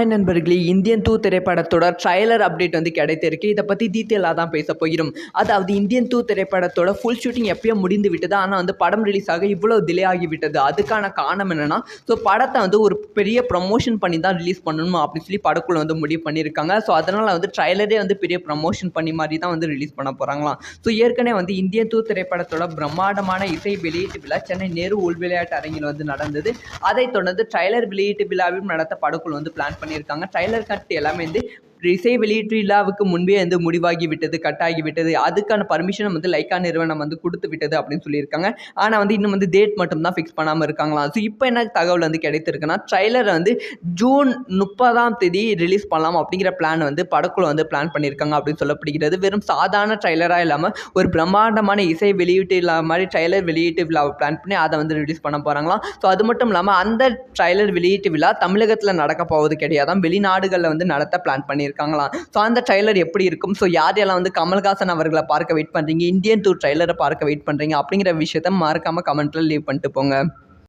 Hi நண்பர்களே, Indian 2 திரைப்படத்தோட trailer update வந்து கிடைத்திருக்கு. இதை பற்றி டீட்டெயிலாக தான் பேச போகிறோம். அதாவது இந்தியன் 2 திரைப்படத்தோட ஃபுல் ஷூட்டிங் எப்பயோ முடிந்து விட்டது. ஆனால் வந்து படம் ரிலீஸ் ஆக இவ்வளோ டிலே ஆகிவிட்டது. அதுக்கான காரணம் என்னென்னா, படத்தை வந்து ஒரு பெரிய ப்ரமோஷன் பண்ணி தான் ரிலீஸ் பண்ணணும் அப்படின்னு சொல்லி படக்குள்ள வந்து முடிவு பண்ணியிருக்காங்க. அதனால் வந்து ட்ரைலரே வந்து பெரிய ப்ரமோஷன் பண்ணி மாதிரி தான் வந்து ரிலீஸ் பண்ண போகிறாங்களாம். ஏற்கனவே வந்து இந்தியன் 2 திரைப்படத்தோட பிரம்மாண்டமான இசை வெளியீட்டு விழா சென்னை நேரு உள் விளையாட்டு அரங்கில் வந்து நடந்தது. அதைத் தொடர்ந்து ட்ரைலர் வெளியீட்டு விழாவையும் நடத்த படக்குழு வந்து பிளான் பண்ணியிருக்காங்க. ட்ரைலர் கட் எல்லாமே வந்து இசை வெளியீட்டு விழாவுக்கு முன்பே வந்து முடிவாகி விட்டது, கட் ஆகிவிட்டது. அதுக்கான பர்மிஷன் வந்து லைக்கா நிறுவனம் வந்து கொடுத்து விட்டது அப்படின்னு சொல்லியிருக்காங்க. ஆனால் வந்து இன்னும் வந்து டேட் மட்டும் தான் ஃபிக்ஸ் பண்ணாமல் இருக்காங்களாம். இப்போ என்ன தகவல் வந்து கிடைத்திருக்குன்னா, ட்ரைலர் வந்து ஜூன் 30 ரிலீஸ் பண்ணலாம் அப்படிங்கிற பிளான் வந்து படக்குழு வந்து பிளான் பண்ணியிருக்காங்க அப்படின்னு சொல்லப்படுகிறது. வெறும் சாதாரண ட்ரைலராக இல்லாமல் ஒரு பிரம்மாண்டமான இசை வெளியீட்டு விழா மாதிரி ட்ரைலர் வெளியீட்டு விழாவை பிளான் பண்ணி அதை வந்து ரிலீஸ் பண்ண போகிறாங்களாம். அது மட்டும் இல்லாமல் அந்த ட்ரைலர் வெளியீட்டு விழா தமிழகத்தில் நடக்க போவது கிடையாதான், வெளிநாடுகளில் வந்து நடத்த பிளான் பண்ணியிருக்காங்களாம். அந்த ட்ரைலர் எப்படி இருக்கும், யாரெல்லாம் வந்து கமல்ஹாசன் அவர்களை பார்க்க வெயிட் பண்ணுறீங்க, இந்தியன் 2 ட்ரைலரை பார்க்க வெயிட் பண்ணுறீங்க அப்படிங்கிற விஷயத்த மறக்காமல் கமெண்ட்டில் லீவ் பண்ணிட்டு போங்க.